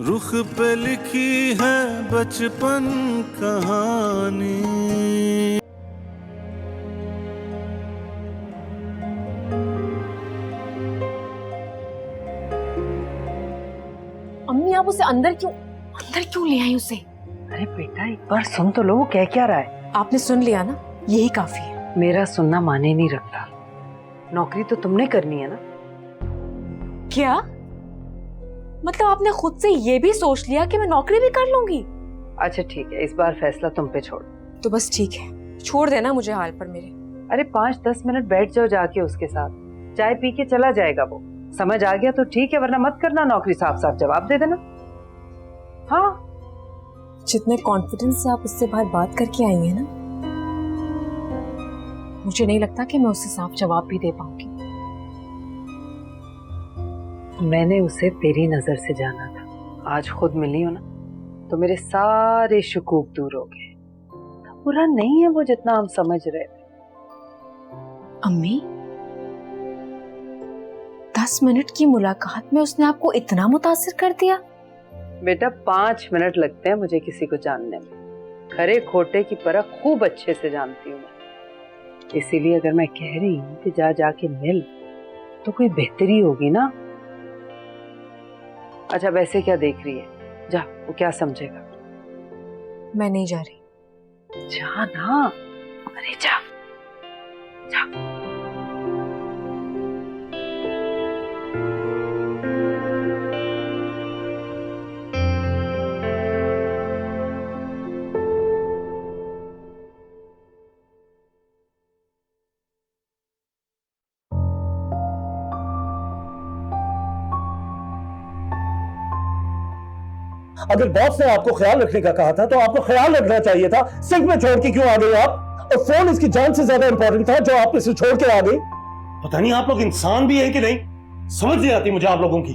रुख पे लिखी है बचपन कहानी। अम्मी आप उसे अंदर क्यों ले आई उसे? अरे बेटा एक बार सुन तो लो, वो कह क्या रहा है। आपने सुन लिया ना, यही काफी है। मेरा सुनना माने नहीं रखता। नौकरी तो तुमने करनी है ना। क्या मतलब आपने खुद से ये भी सोच लिया कि मैं नौकरी भी कर लूंगी? अच्छा ठीक है, इस बार फैसला तुम पे छोड़। तो बस ठीक है, छोड़ देना मुझे हाल पर मेरे। अरे 5-10 मिनट बैठ जाओ जाके उसके साथ, चाय पी के चला जाएगा वो। समझ आ गया तो ठीक है, वरना मत करना नौकरी, साफ साफ जवाब दे देना। हाँ जितने कॉन्फिडेंस से आप उससे बाहर बात करके आई हैं ना, मुझे नहीं लगता कि मैं उससे साफ जवाब भी दे पाऊंगी। मैंने उसे तेरी नजर से जाना था, आज खुद मिली हो ना तो मेरे सारे शुकूक दूर हो गए। बुरा नहीं है वो जितना हम समझ रहे थे। अम्मी 10 मिनट की मुलाकात में उसने आपको इतना मुतासिर कर दिया? बेटा 5 मिनट लगते हैं मुझे किसी को जानने में। खरे खोटे की परख खूब अच्छे से जानती हूँ मैं। इसीलिए अगर मैं कह रही हूँ कि जा जाके मिल तो कोई बेहतरी होगी ना। अच्छा वैसे क्या देख रही है, जा, वो क्या समझेगा। मैं नहीं जा रही। जा ना, अरे जा जा। अगर बॉस ने आपको ख्याल रखने का कहा था तो आपको ख्याल रखना चाहिए था। सिंक में छोड़ के क्यों आ गए आप? और फोन इसकी जान से ज्यादा इंपॉर्टेंट था जो आप इसे छोड़ के आ गई। पता नहीं आप लोग इंसान भी हैं कि नहीं, समझ नहीं आती मुझे आप लोगों की।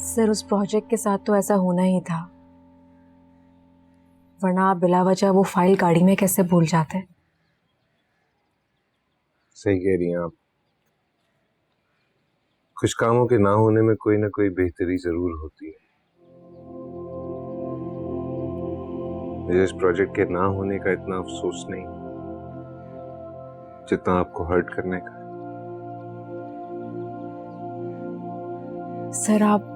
सर उस प्रोजेक्ट के साथ तो ऐसा होना ही था, वरना आप बिला वजह वो फाइल गाड़ी में कैसे भूल जाते? सही कह रही हैं आप। कुछ कामों के ना होने में कोई ना कोई बेहतरी जरूर होती है। मुझे इस प्रोजेक्ट के ना होने का इतना अफसोस नहीं जितना आपको हर्ट करने का। सर आप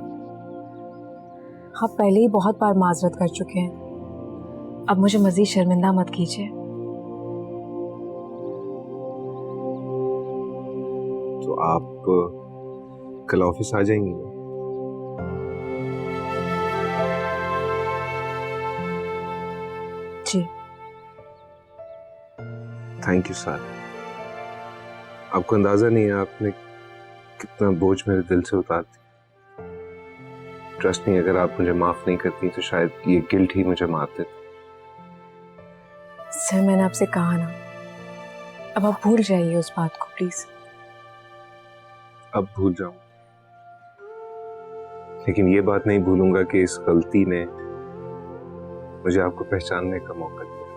पहले ही बहुत बार माजरत कर चुके हैं, अब मुझे मजीद शर्मिंदा मत कीजिए। तो आप कल ऑफिस आ जाएंगी ना? जी। Thank you sir. आपको अंदाजा नहीं है आपने कितना बोझ मेरे दिल से उतार दिया। ट्रस्ट नहीं, अगर आप मुझे माफ नहीं करती तो शायद ये गिल्ट ही मुझे मार देता। सर मैंने आपसे कहा ना, अब आप भूल जाइए उस बात को प्लीज। अब भूल जाऊं, लेकिन ये बात नहीं भूलूंगा कि इस गलती ने मुझे आपको पहचानने का मौका दिया।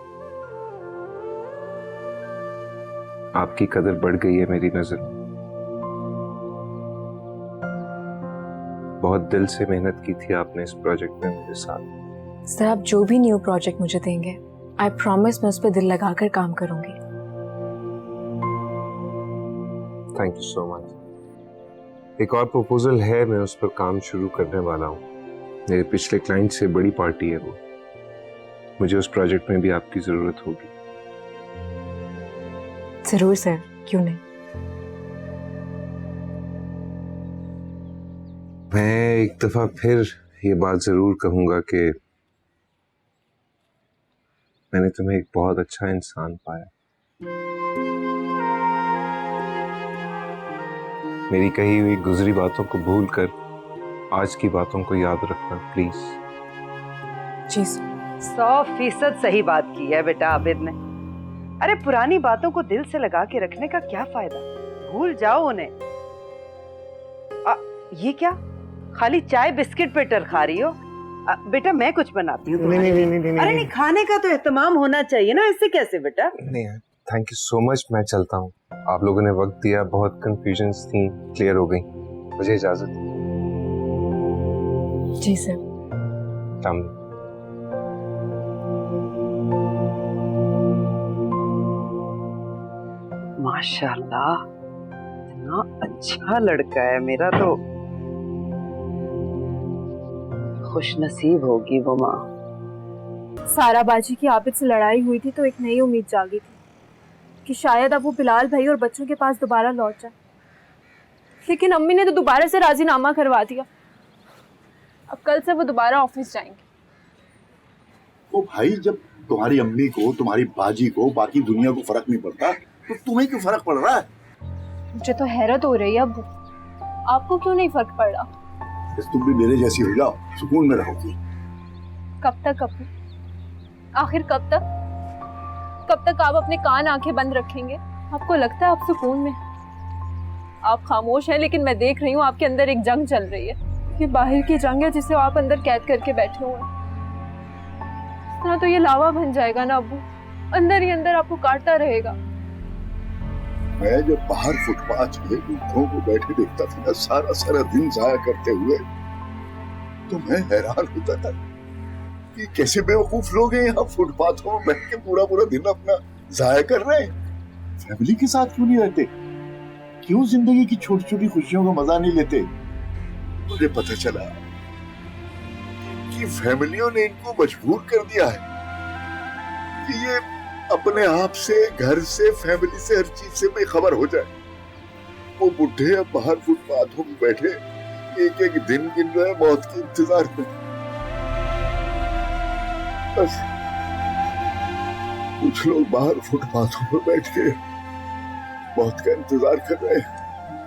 आपकी कदर बढ़ गई है मेरी नजर में। बहुत दिल से मेहनत की थी आपने इस प्रोजेक्ट में मेरे साथ। सर आप जो भी न्यू प्रोजेक्ट मुझे देंगे, आई प्रॉमिस मैं उस पर दिल लगाकर काम करूंगी। Thank you so much. एक और प्रपोजल है, मैं उस पर काम शुरू करने वाला हूँ। मेरे पिछले क्लाइंट से बड़ी पार्टी है वो। मुझे उस प्रोजेक्ट में भी आपकी जरूरत होगी। जरूर सर, क्यों नहीं। मैं एक दफा फिर ये बात जरूर कहूंगा कि मैंने तुम्हें एक बहुत अच्छा इंसान पाया। मेरी कही हुई गुजरी बातों को भूलकर आज की बातों को याद रखना प्लीज। Ji sir. 100% सही बात की है बेटा आबिद ने। अरे पुरानी बातों को दिल से लगा के रखने का क्या फायदा, भूल जाओ उन्हें। ये क्या खाली चाय बिस्किट पे टर खा रही हो? बेटा मैं कुछ बनाती हूँ। नहीं नहीं नहीं नहीं अरे नहीं, खाने का तो एहतमाम होना चाहिए ना, इससे कैसे बेटा? नहीं यार, थैंक यू सो मच, मैं चलता हूँ। आप लोगों ने वक्त दिया, बहुत कंफ्यूजन्स थी, क्लियर हो गई। मुझे इजाजत। जी सर। राम। माशाल्लाह, इतना अच्छा लड़का है मेरा, तो खुशनसीब होगी वो माँ। सारा बाजी की आबिद से लड़ाई हुई थी तो एक नई उम्मीद जागी थी कि शायद अब वो बिलाल भाई और बच्चों के पास दोबारा लौट जाए, लेकिन अम्मी ने तो दोबारा से राजीनामा करवा दिया। अब कल से वो दोबारा ऑफिस जाएंगे। ओ भाई, जब तुम्हारी अम्मी को, तुम्हारी बाजी को, बाकी दुनिया को फर्क नहीं पड़ता तो तुम्हें क्यों फर्क पड़ रहा है? मुझे तो हैरत हो रही है अब्बू, आपको क्यों नहीं फर्क पड़ रहा? बस तुम भी मेरे जैसी हो जाओ, सुकून में रहोगी। कब तक अब्बू? आखिर कब तक? कब तक आप अपने कान आंखें बंद रखेंगे? आपको लगता है आप सुकून में? आप खामोश हैं, लेकिन मैं देख रही हूँ आपके अंदर एक जंग चल रही है। ये बाहर की जंग है जिसे आप अंदर कैद करके बैठे हुए हैं। इस तरह तो ये लावा बन जाएगा ना अब्बू, अंदर ही अंदर आपको काटता रहेगा। मैं जब बाहर फुटपाथ पे दूसरों को बैठे देखता था ना, सारा दिन जाया करते हुए, तो मैं हैरान होता था कि कैसे बेवकूफ लोग हैं यहाँ फुटपाथों में बैठ के पूरा दिन अपना जाया कर रहे हैं। फैमिली के साथ क्यों नहीं रहते? क्यों जिंदगी की छोटी छोटी खुशियों का मजा नहीं लेते? मुझे पता चला कि फैमिलियों ने इनको मजबूर कर दिया है कि ये अपने आप से, घर से, फैमिली से, हर चीज से बेखबर हो जाए। वो बुढ़े अब बाहर फुटपाथों में बैठे एक एक दिन गिन रहे, मौत के इंतजार में। बस कुछ लोग बाहर फुटपाथों पर बैठ के मौत का इंतजार कर रहे हैं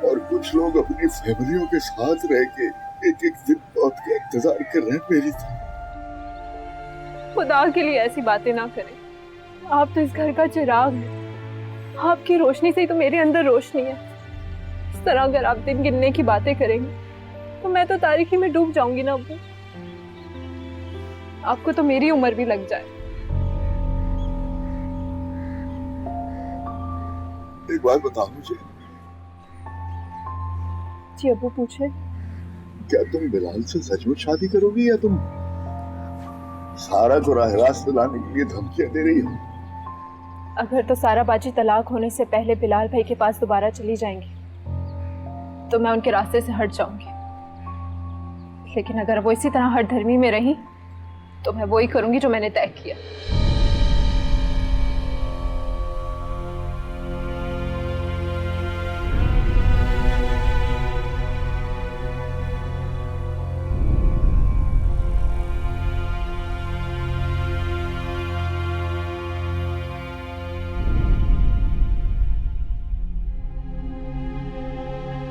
और कुछ लोग अपनी फैमिलियों के साथ रह के एक एक दिन मौत का इंतजार कर रहे हैं मेरी तरह। खुदा के लिए ऐसी बातें ना करें। आप तो इस घर का चिराग हैं। आपकी रोशनी से ही तो मेरे अंदर रोशनी है। इस तरह अगर आप दिन गिनने की बातें करेंगे तो मैं तो तारीकी में डूब जाऊंगी ना अब्बू। आपको तो मेरी उम्र भी लग जाए। एक बात बताओ मुझे, जी अब्बू पूछे। क्या तुम बिलाल से सचमुच शादी करोगी या तुम सारा को राह रास्ते लाने के लिए धमकियां दे रही हो? अगर तो सारा बाजी तलाक होने से पहले बिलाल भाई के पास दोबारा चली जाएंगी तो मैं उनके रास्ते से हट जाऊंगी, लेकिन अगर वो इसी तरह हर धर्मी में रही तो मैं वही करूंगी जो मैंने तय किया।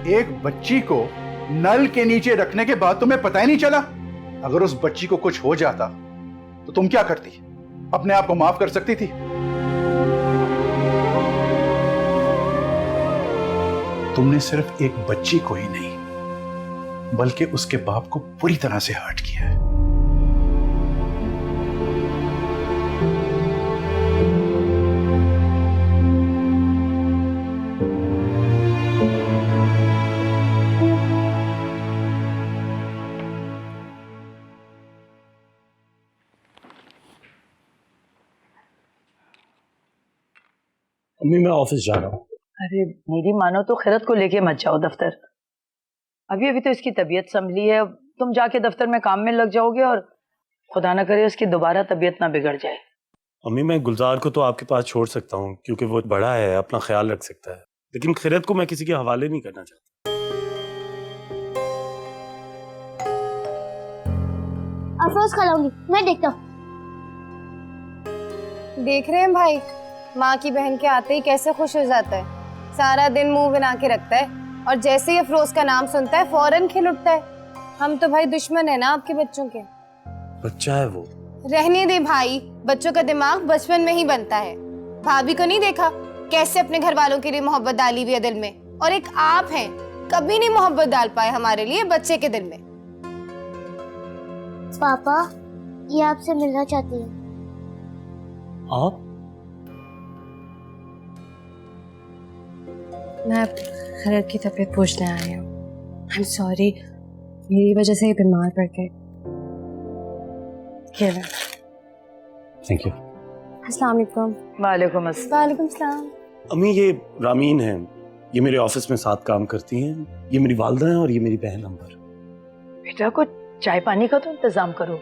एक बच्ची को नल के नीचे रखने के बाद तुम्हें पता ही नहीं चला? अगर उस बच्ची को कुछ हो जाता तो तुम क्या करती? अपने आप को माफ कर सकती थी? तुमने सिर्फ एक बच्ची को ही नहीं बल्कि उसके बाप को पूरी तरह से हर्ट किया है। अम्मी मैं ऑफिस जा रहा हूँ। अरे मेरी मानो तो खैरत को लेके मत जाओ दफ्तर। अभी अभी तो इसकी तबीयत संभली है, तुम जाके दफ्तर में काम में लग जाओगे और खुदा ना करे उसकी दोबारा तबीयत ना बिगड़ जाए। अम्मी मैं गुलजार को तो आपके पास छोड़ सकता हूँ क्योंकि वो बड़ा है, अपना ख्याल रख सकता है, लेकिन खैरत को मैं किसी के हवाले नहीं करना चाहता। अफरोज खिलाऊंगी, मैं देखता हूँ। देख रहे हैं भाई, माँ की बहन के आते ही कैसे खुश हो जाता है। सारा दिन मुंह बना के रखता है और जैसे ही अफरोज का नाम सुनता है फौरन खिल उठता है। हम तो भाई दुश्मन है ना आपके बच्चों के। बच्चा है वो। रहने दे भाई, बच्चों का दिमाग बचपन में ही बनता है। भाभी को नहीं देखा कैसे अपने घर वालों के लिए मोहब्बत डाली हुई है दिल में, और एक आप हैं कभी नहीं मोहब्बत डाल पाए हमारे लिए बच्चे के दिल में। पापा, ये आपसे मिलना चाहती है। आप? मैं खैरत की तबीयत पूछने आई हूँ। आई एम सॉरी, मेरी वजह से ये बीमार पड़ गए। Thank you. अस्सलाम वालेकुम। वालेकुम अस्सलाम। वालेकुम सलाम। अम्मी, ये रामीन है, ये मेरे ऑफिस में साथ काम करती हैं। ये मेरी वालदा है और ये मेरी बहन अंबर। बेटा कुछ चाय पानी का तो इंतजाम करो।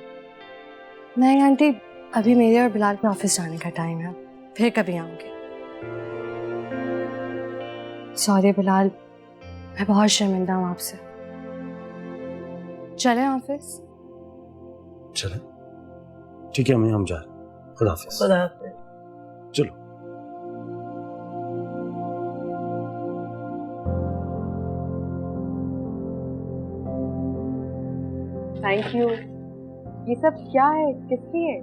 नहीं आंटी, अभी मेरे और बिलाल के ऑफिस जाने का टाइम है, फिर कभी आऊंगी। सॉरी बिलाल, मैं बहुत शर्मिंदा हूँ आपसे। चलें ऑफिस? चले, ठीक है अम्मी, हम जा रहे हैं। खुदा हाफिज। खुदा हाफिज। चलो। Thank you. ये सब क्या है, किसकी है?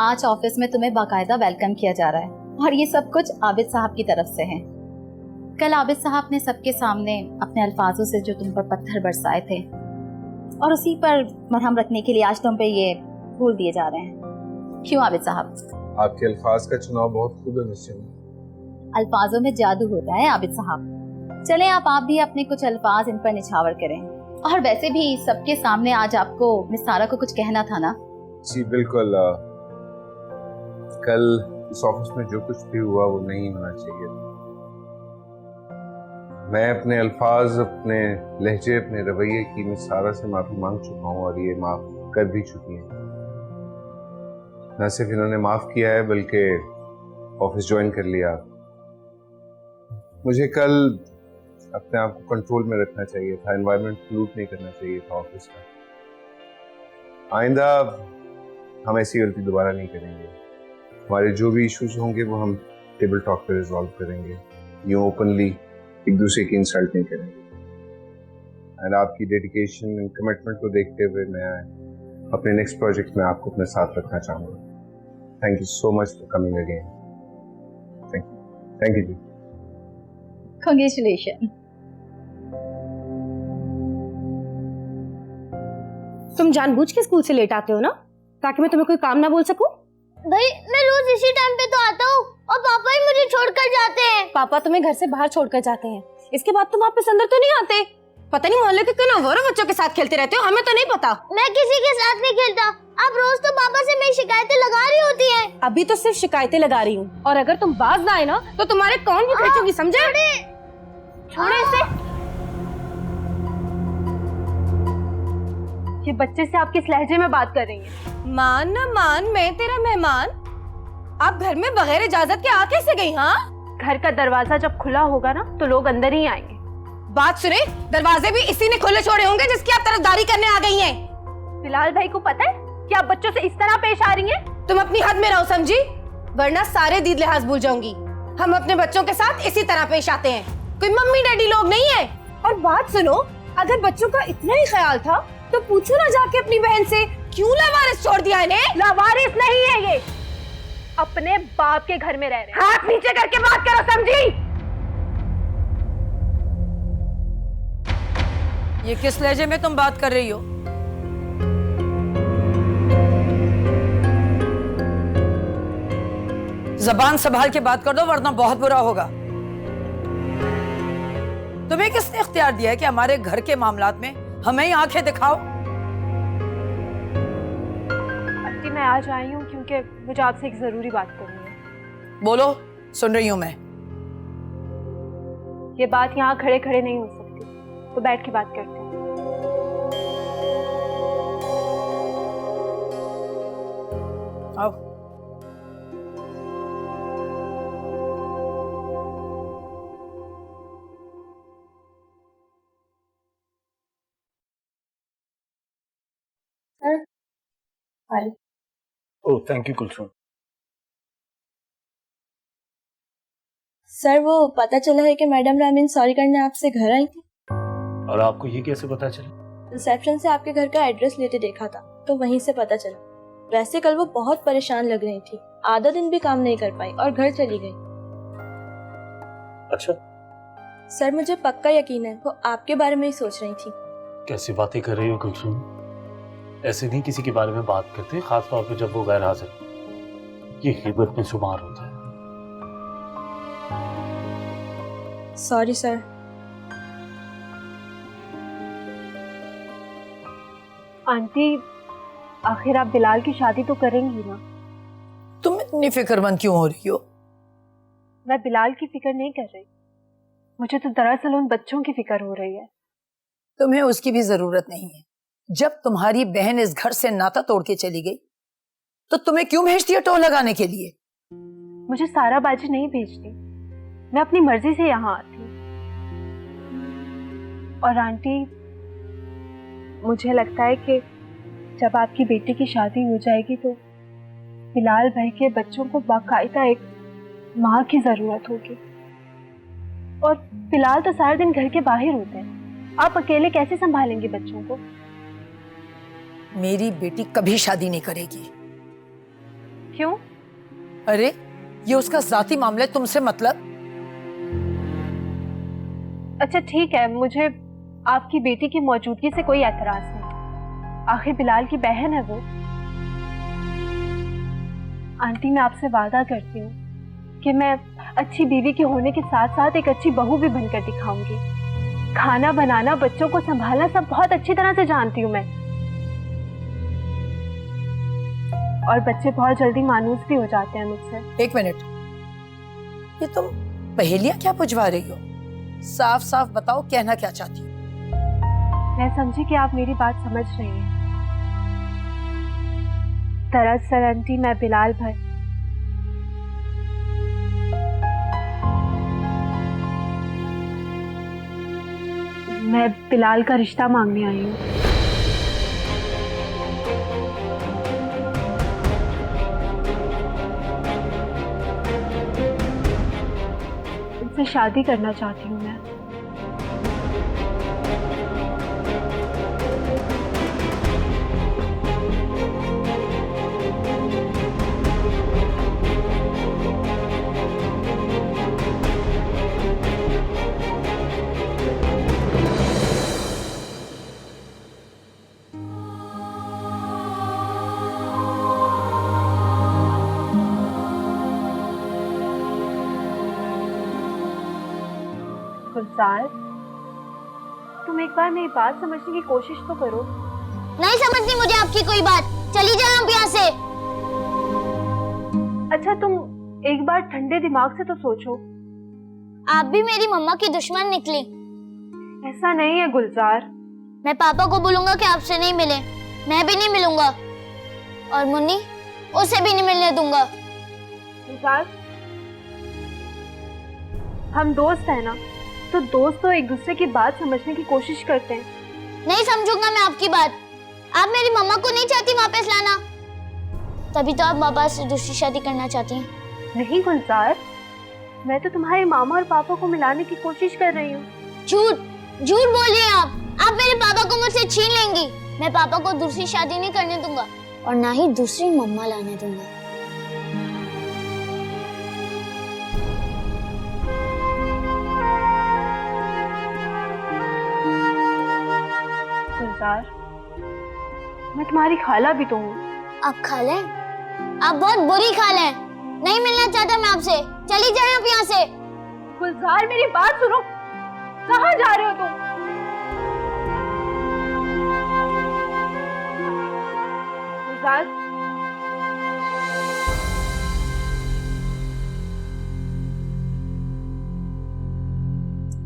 आज ऑफिस में तुम्हें बाकायदा वेलकम किया जा रहा है और ये सब कुछ आबिद साहब की तरफ से है। कल आबिद साहब ने सबके सामने अपने अल्फाजों से जो तुम पर पत्थर बरसाए थे और उसी पर मरहम रखने के लिए आज तुम पे ये फूल दिए जा रहे हैं। क्यों आबिद साहब? आपके अल्फाज का चुनाव बहुत खूब है मिस्टर। अल्फाजों में जादू होता है आबिद साहब। चले आप भी अपने कुछ अल्फाज इन पर निछावर करें। और वैसे भी सबके सामने आज आपको मिस सारा को कुछ कहना था ना? जी बिल्कुल। कल इस ऑफिस में जो कुछ भी हुआ वो नहीं होना चाहिए। मैं अपने अल्फाज, अपने लहजे, अपने रवैये की मिस सारा से माफी मांग चुका हूँ और ये माफ कर भी चुकी हैं। न सिर्फ इन्होंने माफ किया है बल्कि ऑफिस ज्वाइन कर लिया। मुझे कल अपने आप को कंट्रोल में रखना चाहिए था, एनवायरनमेंट पोल्यूट नहीं करना चाहिए था ऑफिस का। आइंदा हम ऐसी गलती दोबारा नहीं करेंगे। हमारे जो भी इश्यूज होंगे वो हम टेबल टॉक पे रिजॉल्व करेंगे, यूं ओपनली एक दूसरे की इंसल्ट नहीं करेंगे। एंड आपकी डेडिकेशन एंड कमिटमेंट को देखते हुए मैं अपने नेक्स्ट प्रोजेक्ट में आपको अपने साथ रखना चाहूँगा। Thank you so much for coming again. Thank you जी। कांग्रेचुलेशन। तुम जानबूझ के स्कूल से लेट आते हो ना, ताकि मैं तुम्हें कोई काम ना बोल सकूं? भाई मैं रोज इसी टाइम पे तो आता हूँ और पापा ही मुझे छोड़कर जाते हैं। पापा तुम्हें घर से बाहर छोड़कर जाते हैं, इसके बाद तुम वापस अंदर तो नहीं आते। पता नहीं मोहल्ले के किन अवारा बच्चों के साथ खेलते रहते हो, हमें तो नहीं पता। मैं किसी के साथ नहीं खेलता। आप रोज तो पापा से मेरी शिकायतें लगा रही होती हैं। अभी तो सिर्फ शिकायतें लगा रही हूँ, और अगर तुम बाज ना आए ना तो तुम्हारे कौन भी खींचूंगी, समझे? छोड़ो इसे। ये बच्चे से आप किस लहजे में बात कर रही हैं? मान न मान, मैं तेरा मेहमान। आप घर में बगैर इजाजत के आ कैसे गई? हाँ, घर का दरवाजा जब खुला होगा ना तो लोग अंदर ही आएंगे। बात सुने, दरवाजे भी इसी ने खुले छोड़े होंगे जिसकी आप तरफदारी करने आ गई हैं। बिलाल भाई को पता है कि आप बच्चों से इस तरह पेश आ रही हैं? तुम अपनी हद में रहो, समझी? वरना सारे दीद लिहाज भूल जाऊंगी। हम अपने बच्चों के साथ इसी तरह पेश आते हैं, कोई मम्मी डैडी लोग नहीं है। और बात सुनो, अगर बच्चों का इतना ही ख्याल था तो पूछो ना जाके अपनी बहन से, क्यों लावारिस छोड़ दिया इन्हें? लावारिस नहीं है ये, अपने बाप के घर में रह रहे हैं। हाथ नीचे करके बात करो, समझी? ये किस लहजे में तुम बात कर रही हो? जबान संभाल के बात कर दो वरना बहुत बुरा होगा। तुम्हें किसने इख्तियार दिया है कि हमारे घर के मामलात में हमें ही आंखें दिखाओ? आंटी मैं आज आई हूँ क्योंकि मुझे आपसे एक जरूरी बात करनी है। बोलो, सुन रही हूँ मैं। ये बात यहाँ खड़े खड़े नहीं हो सकती, तो बैठ के बात करते हैं। आओ। Oh thank you Kulsum. Sir वो पता चला है कि मैडम रामीन सॉरी करने आपसे घर आई थी। और आपको ये कैसे पता चला? रिसेप्शन से आपके घर का एड्रेस लेते देखा था तो वहीं से पता चला। वैसे कल वो बहुत परेशान लग रही थी, आधा दिन भी काम नहीं कर पाई और घर चली गई। अच्छा सर मुझे पक्का यकीन है वो आपके बारे में ही सोच रही थी। कैसी बातें कर रही हो कुलसुम? ऐसे नहीं किसी के बारे में बात करते, खास तौर पे जब वो गैर हाजिर हो। ये गिबत में शुमार होता है। Sorry sir. आंटी, आखिर आप बिलाल की शादी तो करेंगी ना? तुम इतनी फिक्रमंद क्यों हो रही हो? मैं बिलाल की फिक्र नहीं कर रही, मुझे तो दरअसल उन बच्चों की फिक्र हो रही है। तुम्हें उसकी भी जरूरत नहीं है। जब तुम्हारी बहन इस घर से नाता तोड़ के चली गई तो तुम्हें क्यों भेजती है टोल लगाने के लिए? मुझे सारा बाजी नहीं भेजती, मैं अपनी मर्जी से यहाँ आती हूँ। और आंटी, मुझे लगता है कि जब आपकी बेटी की शादी हो जाएगी तो बिलाल भाई के बच्चों को बाकायदा एक माँ की जरूरत होगी। और बिलाल तो सारा दिन घर के बाहर होते हैं, आप अकेले कैसे संभालेंगे बच्चों को? मेरी बेटी कभी शादी नहीं करेगी। क्यों? अरे ये उसका जाती मामला है, तुमसे मतलब। अच्छा ठीक है, मुझे आपकी बेटी की मौजूदगी से कोई एतराज नहीं, आखिर बिलाल की बहन है वो। आंटी, मैं आपसे वादा करती हूँ कि मैं अच्छी बीवी के होने के साथ साथ एक अच्छी बहू भी बनकर दिखाऊंगी। खाना बनाना, बच्चों को संभालना सब बहुत अच्छी तरह से जानती हूँ मैं। और बच्चे बहुत जल्दी मानूस भी हो जाते हैं मुझसे। एक मिनट, ये तुम पहेलियां क्या पुजवा रही हो? साफ साफ बताओ, कहना क्या चाहती हो? मैं समझी कि आप मेरी बात समझ रही हैं। दरअसल आंटी, मैं बिलाल भाई बिलाल का रिश्ता मांगने आई हूँ। उनसे शादी करना चाहती हूँ मैं। गुलजार, तुम एक बार मेरी बात समझने की कोशिश तो करो। नहीं समझती मुझे आपकी कोई बात, चली जाओ आप यहाँ से। अच्छा, तुम एक बार ठंडे दिमाग से तो सोचो। आप भी मेरी मम्मा की दुश्मन निकली। ऐसा नहीं है गुलजार। मैं पापा को बोलूंगा कि आपसे नहीं मिले, मैं भी नहीं मिलूंगा, और मुन्नी उसे भी नहीं मिलने दूंगा। गुलजार, हम दोस्त हैं ना, तो दोस्त तो एक दूसरे की बात समझने की कोशिश करते हैं। नहीं समझूंगा मैं आपकी बात। आप मेरी मम्मा को नहीं चाहती वापस लाना, तभी तो आप पापा से दूसरी शादी करना चाहती हैं। नहीं गुलजार, मैं तो तुम्हारे मामा और पापा को मिलाने की कोशिश कर रही हूँ। झूठ झूठ बोल रही हैं आप मेरे पापा को मुझसे छीन लेंगी। मैं पापा को दूसरी शादी नहीं करने दूंगा, और ना ही दूसरी मम्मा लाने दूंगा। गुलजार, मैं तुम्हारी खाला भी तो हूँ। आप खाला हैं? आप बहुत बुरी खाला हैं। नहीं मिलना चाहता मैं आपसे, चली जाए आप यहाँ से। गुलजार, मेरी बात सुनो, कहाँ जा रहे हो तुम? गुलजार,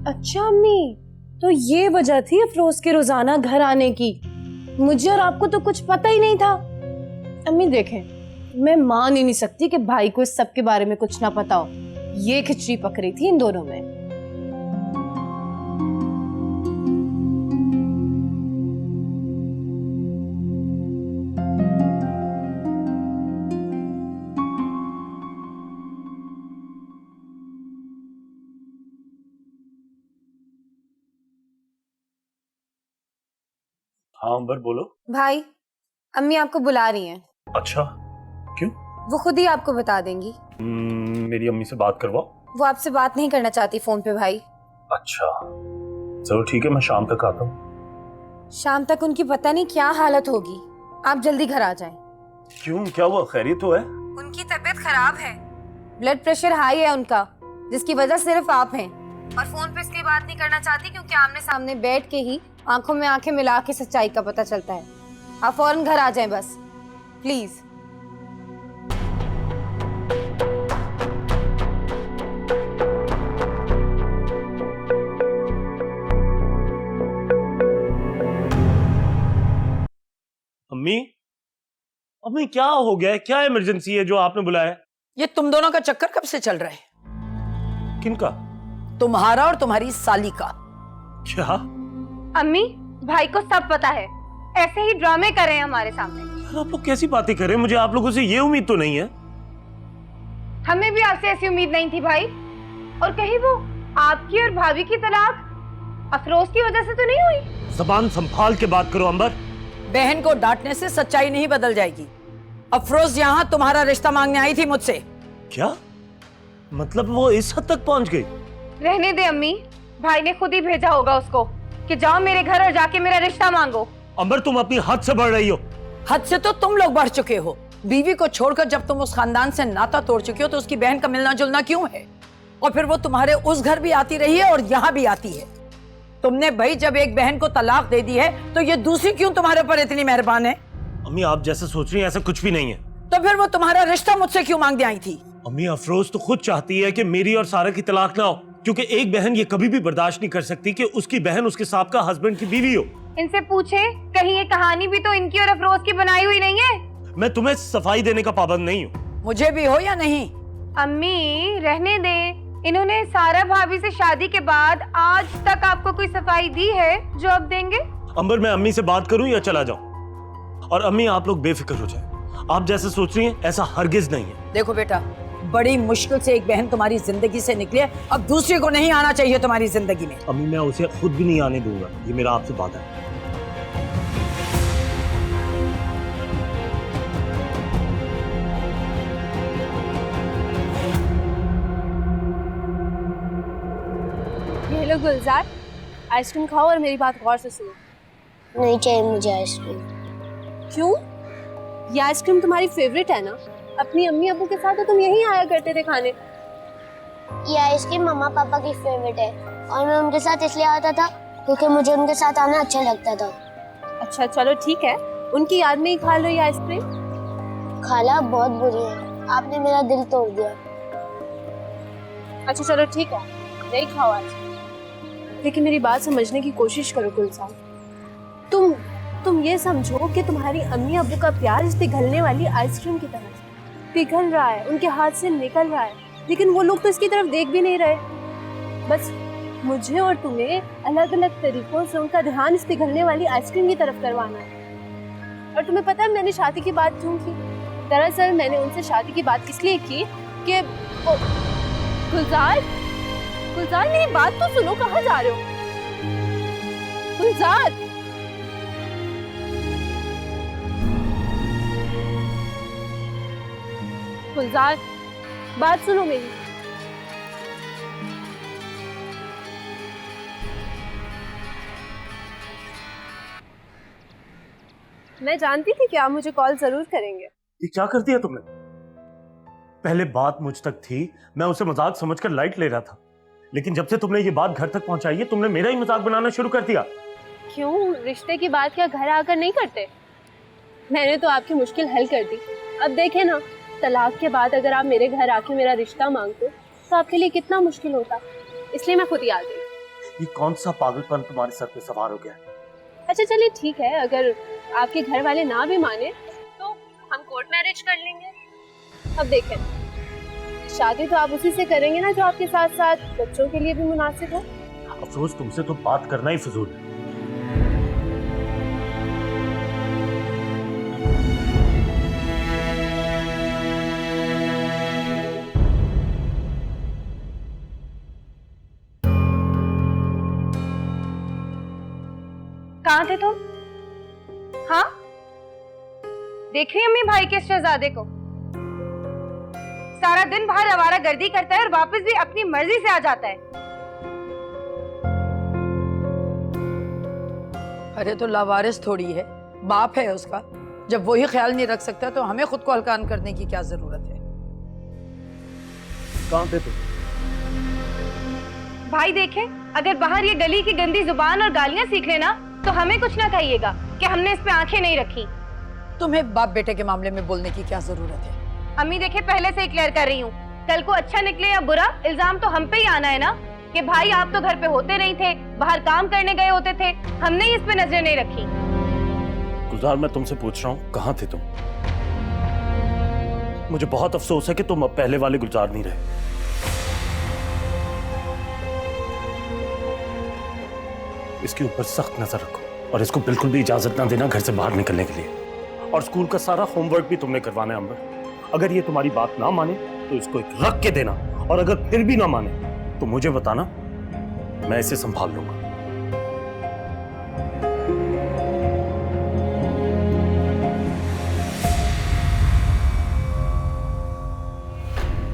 अच्छा अम्मी, तो ये वजह थी अफरोज के रोजाना घर आने की। मुझे और आपको तो कुछ पता ही नहीं था। अम्मी देखें, मैं मान ही नहीं सकती कि भाई को इस सब के बारे में कुछ ना पता हो। ये खिचड़ी पक रही थी इन दोनों में। हाँ अंबर, बोलो। भाई, अम्मी आपको बुला रही हैं। अच्छा, क्यों? वो खुद ही आपको बता देंगी। मेरी अम्मी से बात करवाओ। वो आपसे बात नहीं करना चाहती फोन पे भाई। अच्छा, चलो ठीक है, मैं शाम तक आता हूँ। शाम तक उनकी पता नहीं क्या हालत होगी। आप जल्दी घर आ जाएं। क्यों, क्या हुआ? खैरियत तो है? उनकी तबीयत खराब है, ब्लड प्रेशर हाई है उनका, जिसकी वजह सिर्फ आप हैं। और फोन पे इसलिए बात नहीं करना चाहती क्योंकि आमने सामने बैठ के ही आंखों में आंखें मिला के सच्चाई का पता चलता है। आप फौरन घर आ जाएं बस, प्लीज। अम्मी, अम्मी क्या हो गया है? क्या इमरजेंसी है जो आपने बुलाया है? ये तुम दोनों का चक्कर कब से चल रहा है? किनका? तुम्हारा और तुम्हारी साली का। क्या? अम्मी, भाई को सब पता है, ऐसे ही ड्रामे कर रहे हैं हमारे सामने। आप लोग कैसी बातें कर रहे हैं? मुझे आप लोगों से ये उम्मीद तो नहीं है। हमें भी आपसे ऐसी उम्मीद नहीं थी भाई। और कहीं वो आपकी और भाभी की तलाक अफरोज की वजह से तो नहीं हुई? ज़बान संभाल के बात करो अंबर। बहन को डांटने से सच्चाई नहीं बदल जाएगी। अफरोज यहाँ तुम्हारा रिश्ता मांगने आई थी मुझसे। क्या मतलब? वो इस हद तक पहुंच गई? रहने दे अम्मी, भाई ने खुद ही भेजा होगा उसको कि जाओ मेरे घर और जाके मेरा रिश्ता मांगो। अंबर, तुम अपनी हद से बढ़ रही हो। हद से तो तुम लोग बढ़ चुके हो। बीवी को छोड़कर जब तुम उस खानदान से नाता तोड़ चुके हो तो उसकी बहन का मिलना जुलना क्यों है? और फिर वो तुम्हारे उस घर भी आती रही है और यहाँ भी आती है। तुमने भाई जब एक बहन को तलाक दे दी है तो ये दूसरी क्यों तुम्हारे ऊपर इतनी मेहरबान है? अम्मी, आप जैसे सोच रही हैं ऐसा कुछ भी नहीं है। तो फिर वो तुम्हारा रिश्ता मुझसे क्यों मांगने आई थी? अम्मी, अफरोज तो खुद चाहती है कि मेरी और सारा की तलाक ना हो, क्योंकि एक बहन ये कभी भी बर्दाश्त नहीं कर सकती कि उसकी बहन उसके साबका हस्बैंड की बीवी हो। इनसे पूछे, कहीं ये कहानी भी तो इनकी और अफरोज की बनाई हुई नहीं है? मैं तुम्हें सफाई देने का पाबंद नहीं हूँ। मुझे भी हो या नहीं? अम्मी रहने दे, इन्होंने सारा भाभी से शादी के बाद आज तक आपको कोई सफाई दी है जो अब देंगे? अंबर, मैं अम्मी से बात करूं या चला जाऊं? और अम्मी, आप लोग बेफिक्र हो जाएं। आप जैसे सोच रही हैं ऐसा हरगिज नहीं है। देखो बेटा, बड़ी मुश्किल से एक बहन तुम्हारी जिंदगी से निकली है, अब दूसरी को नहीं आना चाहिए तुम्हारी जिंदगी में। अम्मी, मैं उसे खुद भी नहीं आने दूंगा, ये मेरा आपसे वादा है। ये लो गुलजार, आइसक्रीम खाओ और मेरी बात गौर से सुनो। नहीं चाहिए मुझे आइसक्रीम। क्यों? ये आइसक्रीम तुम्हारी फेवरेट है ना? अपनी अम्मी अब्बू के साथ तो तुम यहीं आया करते थे खाने। ये आइसक्रीम मम्मा पापा की फेवरेट है और मैं उनके साथ इसलिए आता था क्योंकि मुझे उनके साथ आना अच्छा लगता था। अच्छा चलो ठीक है, उनकी याद में ही खा लो ये आइसक्रीम। खाला बहुत बुरी है, आपने मेरा दिल तोड़ दिया। अच्छा चलो ठीक है, नहीं खाओ आइसक्रीम, लेकिन मेरी बात समझने की कोशिश करो गुलजार। तुम ये समझो कि तुम्हारी अम्मी अब्बू का प्यार इस पिघलने वाली आइसक्रीम की तरह पिघल रहा है, उनके हाथ से निकल रहा है, लेकिन वो लोग तो इसकी तरफ देख भी नहीं रहे। बस मुझे और तुम्हें अलग अलग तरीकों से उनका ध्यान इस पिघलने वाली आइसक्रीम की तरफ करवाना है। और तुम्हें पता है मैंने शादी की बात क्यों की? दरअसल मैंने उनसे शादी की बात इसलिए की कि गुलजार, गुलजार मेरी बात तो सुनो, कहाँ जा रहे हो? गुलजार, गुलजार बात सुनो मेरी। मैं जानती थी कि आप मुझे कॉल जरूर करेंगे। ये क्या कर दिया तुमने? पहले बात मुझ तक थी, मैं उसे मजाक समझकर लाइट ले रहा था, लेकिन जब से तुमने ये बात घर तक पहुंचाई है तुमने मेरा ही मजाक बनाना शुरू कर दिया। क्यों, रिश्ते की बात क्या घर आकर नहीं करते? मैंने तो आपकी मुश्किल हल कर दी। अब देखे ना, तलाक के बाद अगर आप मेरे घर आके मेरा रिश्ता मांगते तो आपके लिए कितना मुश्किल होता, इसलिए मैं खुद ही आ गई। ये कौन सा पागलपन तुम्हारे सर पे सवार हो गया? अच्छा चलिए ठीक है, अगर आपके घर वाले ना भी माने तो हम कोर्ट मैरिज कर लेंगे। अब देखें, शादी तो आप उसी से करेंगे ना जो आपके साथ साथ बच्चों के लिए भी मुनासिब हो। अफरोज, तुमसे तो बात करना ही फिजूल है। कहाँ थे तुम? हाँ, देख रही अम्मी भाई के शहजादे को सारा दिन बाहर आवारा गर्दी करता है और वापस भी अपनी मर्जी से आ जाता है। अरे तो लावारिस थोड़ी है, बाप है उसका, जब वही ख्याल नहीं रख सकता तो हमें खुद को हल्कान करने की क्या जरूरत है? कहाँ थे तुम? भाई देखे, अगर बाहर ये गली की गंदी जुबान और गालियां सीख लेना तो हमें कुछ ना कहिएगा कि हमने इस पे आंखें नहीं रखी। तुम्हें बाप बेटे के मामले में बोलने की क्या जरूरत है? अम्मी देखे, पहले से ही क्लियर कर रही हूँ, कल को अच्छा निकले या बुरा, इल्जाम तो हम पे ही आना है ना कि भाई आप तो घर पे होते नहीं थे, बाहर काम करने गए होते थे, हमने ही इस पे नजर नहीं रखी। गुलजार, मैं तुमसे पूछ रहा हूँ, कहाँ थे तुम? मुझे बहुत अफसोस है कि तुम अब पहले वाले गुलजार नहीं रहे। इसके ऊपर सख्त नजर रखो और इसको बिल्कुल भी इजाजत ना देना घर से बाहर निकलने के लिए। और स्कूल का सारा होमवर्क भी तुमने करवाना है अंबर। अगर ये तुम्हारी बात ना माने तो इसको एक रख के देना, और अगर फिर भी ना माने तो मुझे बताना, मैं इसे संभाल लूंगा।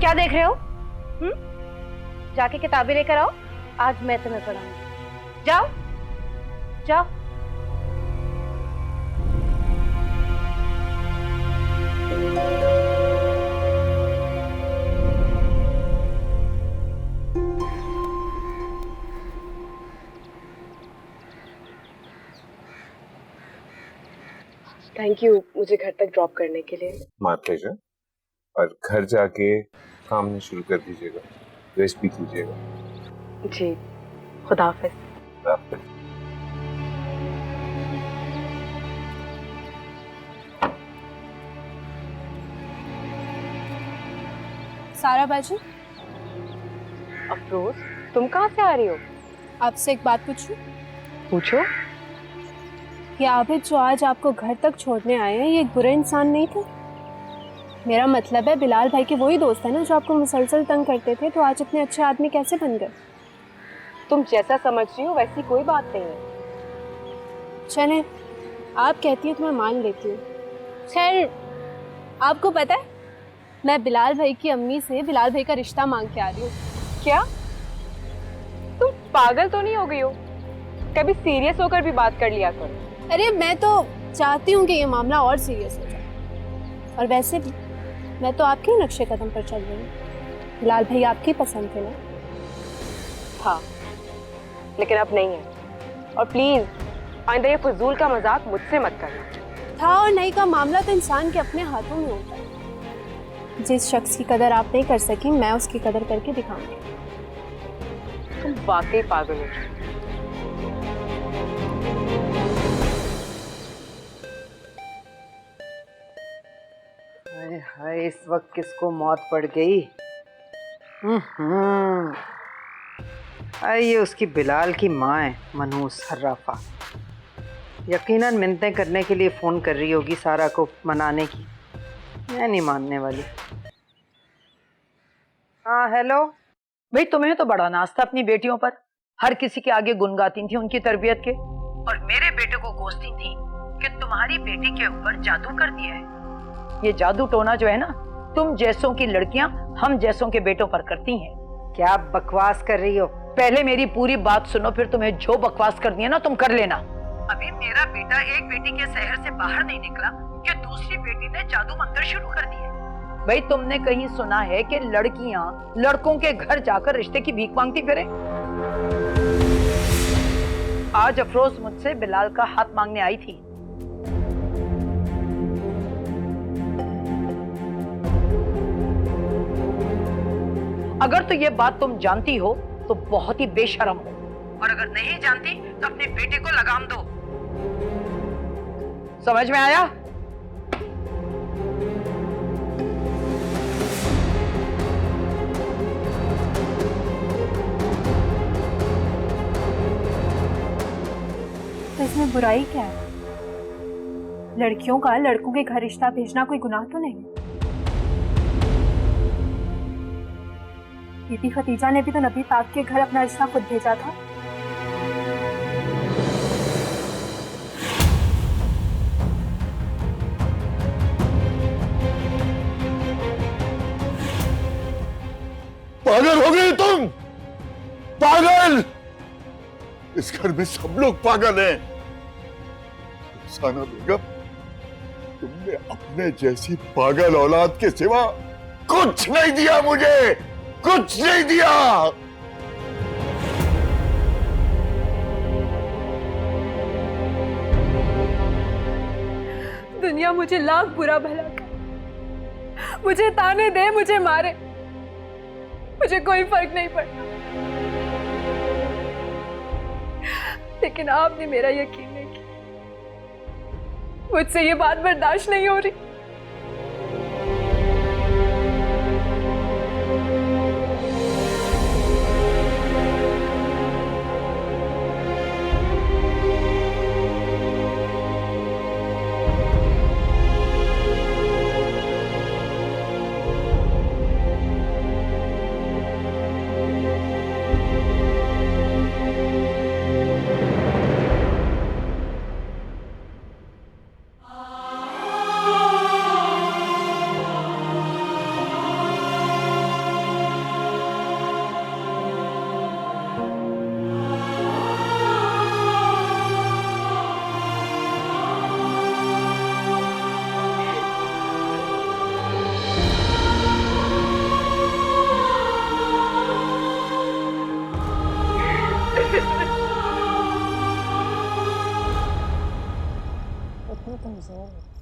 क्या देख रहे हो? जाके किताबें लेकर आओ, आज मैं तुम्हें पढ़ाऊंगी। जाओ जाओ। थैंक यू मुझे घर तक ड्रॉप करने के लिए। My pleasure. और घर जाके काम नहीं शुरू कर दीजिएगा, रेस्ट भी कीजिएगा। जी, खुदा हाफिज। खुदा हाफिज। सारा बाजी, अफरोज, तुम कहाँ से आ रही हो? आपसे एक बात पूछूं? पूछो। ये आबिद जो आज आपको घर तक छोड़ने आए हैं, ये एक बुरे इंसान नहीं थे? मेरा मतलब है बिलाल भाई के वही दोस्त है ना जो आपको मुसलसल तंग करते थे, तो आज इतने अच्छे आदमी कैसे बन गए? तुम जैसा समझ रही हो वैसी कोई बात नहीं है। चले, आप कहती हो तो मैं मान लेती हूँ। खैर, आपको पता है मैं बिलाल भाई की अम्मी से बिलाल भाई का रिश्ता मांग के आ रही हूँ। क्या? तुम पागल तो नहीं हो गई हो? कभी सीरियस होकर भी बात कर लिया करो। अरे मैं तो चाहती हूँ कि ये मामला और सीरियस हो जाए, और वैसे भी मैं तो आपके ही नक्शे कदम पर चल रही हूँ। बिलाल भाई आपकी पसंद थे ना? हाँ, लेकिन अब नहीं है। और प्लीज आइंदा ये फजूल का मजाक मुझसे मत करना। था और नहीं का मामला तो इंसान के अपने हाथों में होता है। जिस शख्स की कदर आप नहीं कर सकी, मैं उसकी कदर करके दिखाऊंगी। तुम वाकई पागल हो। हाय, इस वक्त किसको मौत पड़ गई? ये उसकी बिलाल की माँ है, मनूस हर्राफा। यकीनन मिन्नतें करने के लिए फोन कर रही होगी सारा को मनाने की। मैं नहीं मानने वाली। हाँ हेलो। भाई तुम्हें तो बड़ा नाज था अपनी बेटियों पर, हर किसी के आगे गुनगाती थी उनकी तरबियत के, और मेरे बेटे को कोसती थी कि तुम्हारी बेटी के ऊपर जादू कर दिया है। ये जादू टोना जो है ना, तुम जैसों की लड़कियां हम जैसों के बेटों पर करती हैं। क्या बकवास कर रही हो? पहले मेरी पूरी बात सुनो, फिर तुम्हें जो बकवास करनी है ना तुम कर लेना। अभी मेरा बेटा एक बेटी के शहर से बाहर नहीं निकला कि दूसरी बेटी ने जादू मंत्र शुरू कर दिए। भाई तुमने कहीं सुना है कि लड़कियां लड़कों के घर जाकर रिश्ते की भीख मांगती फिरे? आज अफरोज मुझसे बिलाल का हाथ मांगने आई थी। अगर तो ये बात तुम जानती हो तो बहुत ही बेशर्म हो, और अगर नहीं जानती तो अपने बेटे को लगाम दो। समझ में आया? तो इसमें बुराई क्या है? लड़कियों का लड़कों के घर रिश्ता भेजना कोई गुनाह तो नहीं? बीबी खतीजा ने भी तो नबी पाक के घर अपना रिश्ता खुद भेजा था। पागल हो गए तुम? पागल! इस घर में सब लोग पागल हैं। रुखसाना बेगम, तुमने अपने जैसी पागल औलाद के सिवा कुछ नहीं दिया मुझे, कुछ नहीं दिया। दुनिया मुझे लाख बुरा भला करे, मुझे ताने दे, मुझे मारे, मुझे कोई फर्क नहीं पड़ता, लेकिन आपने मेरा यकीन नहीं किया। मुझसे ये बात बर्दाश्त नहीं हो रही।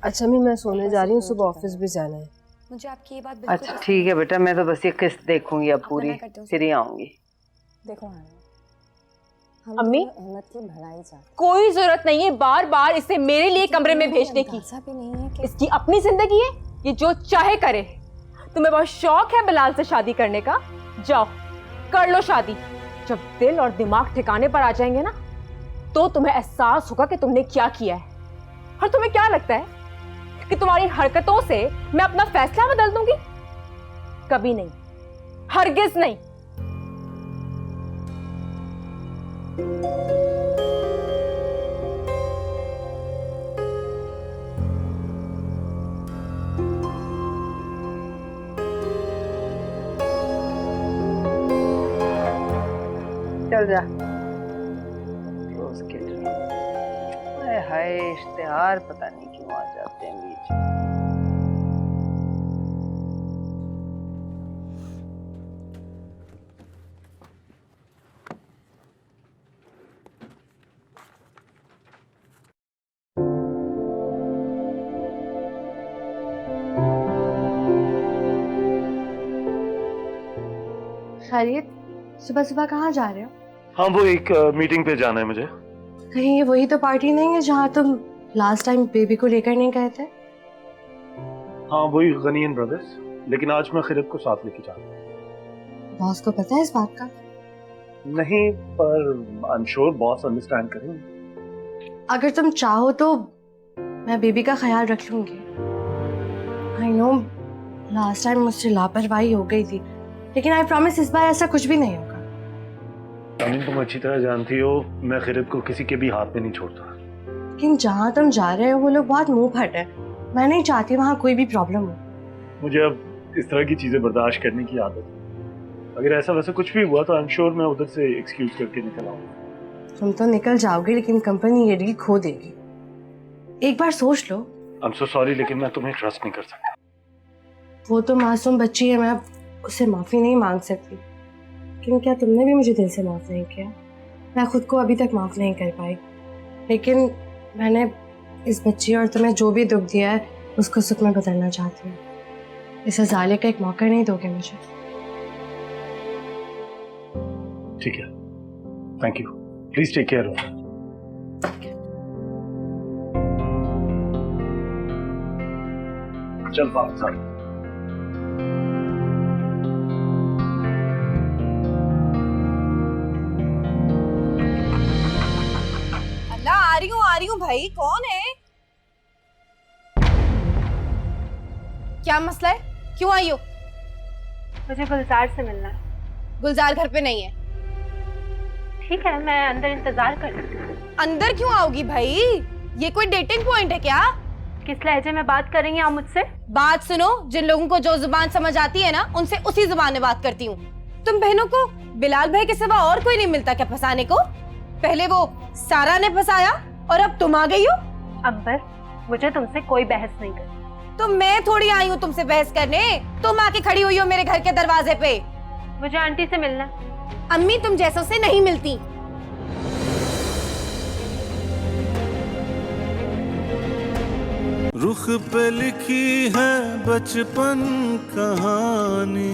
अच्छा मैं सोने जा रही हूँ, सुबह ऑफिस भी जाना है। मुझे आपकी ये बात अच्छा ठीक है बेटा, मैं तो बस ये किस्त देखूंगी अब पूरी, फिर ही आऊंगी। देखो अम्मी, अहमद की भलाई चाहते, कोई जरूरत नहीं है बार बार इसे मेरे लिए कमरे में भेजने की। भी नहीं है कि इसकी अपनी जिंदगी है, ये जो चाहे करे। तुम्हें बहुत शौक है बिलाल से शादी करने का, जाओ कर लो शादी। जब दिल और दिमाग ठिकाने पर आ जाएंगे ना, तो तुम्हें एहसास होगा कि तुमने क्या किया है। और तुम्हें क्या लगता है कि तुम्हारी हरकतों से मैं अपना फैसला बदल दूंगी? कभी नहीं, हरगिज नहीं। चल जा रोज के हाय, इश्तेहार पता नहीं क्यों आ जाते हैं बीच में। खैरियत, सुबह सुबह कहाँ जा रहे हो? हाँ वो एक मीटिंग पे जाना है मुझे। कहीं ये वही तो पार्टी नहीं है जहाँ तुम लास्ट टाइम बेबी को लेकर नहीं गए थे? हाँ वही गनीन ब्रदर्स, लेकिन आज मैं खिरत को साथ लेके जा रहा हूँ। बॉस को पता है इस बात का? नहीं, पर I am sure boss understand करेंगे। अगर तुम चाहो तो मैं बेबी का ख्याल रख लूंगी। आई नो लास्ट टाइम मुझसे लापरवाही हो गई थी, लेकिन आई प्रॉमिस इस बार ऐसा कुछ भी नहीं होगा। तुम अच्छी तरह जानती हो मैं खिरत को किसी के भी हाथ में नहीं छोड़ता। लेकिन जहाँ तुम जा रहे हो वो लोग बहुत मुंह फट है, मैं नहीं चाहती वहाँ कोई भी प्रॉब्लम हो। मुझे अब इस तरह की चीजें बर्दाश्त करने की आदत है। अगर ऐसा वैसा कुछ भी हुआ तो आई एम श्योर मैं उधर से एक्सक्यूज करके निकल आऊंगा। तुम तो निकल जाओगे, लेकिन कंपनी ये डील खो देगी। एक बार सोच लो। आई एम सो सॉरी, लेकिन मैं तुम्हें ट्रस्ट नहीं कर सकता। वो तो मासूम बच्ची है, मैं उससे माफी नहीं मांग सकती। लेकिन क्या तुमने भी मुझे दिल से माफ नहीं किया? मैं खुद को अभी तक माफ नहीं कर पाई, लेकिन मैंने इस बच्ची और तुम्हें जो भी दुख दिया है उसको सुख में बदलना चाहती हूँ। इस अजाले का एक मौका नहीं दोगे मुझे? ठीक है, thank you, please take care. चल वापस आ। आ रही हूँ भाई, कौन है? क्या मसला है, क्यों आई हो? मुझे गुलजार से मिलना है। गुलजार घर पे नहीं है। ठीक है, मैं अंदर इंतजार कर रही हूँ। अंदर क्यों आओगी भाई? ये कोई डेटिंग पॉइंट है क्या? किस लहजे में बात करेंगे आप मुझसे? बात सुनो, जिन लोगों को जो जुबान समझ आती है ना, उनसे उसी जुबान में बात करती हूँ। तुम बहनों को बिलाल भाई के सिवा और कोई नहीं मिलता क्या फंसाने को? पहले वो सारा ने फंसाया और अब तुम आ गई हो। अंबर, मुझे तुमसे कोई बहस नहीं करनी। तो मैं थोड़ी आई हूँ तुमसे बहस करने, तुम आके खड़ी हुई हो मेरे घर के दरवाजे पे। मुझे आंटी से मिलना है। अम्मी तुम जैसों से नहीं मिलती। रुख पे लिखी है बचपन कहानी।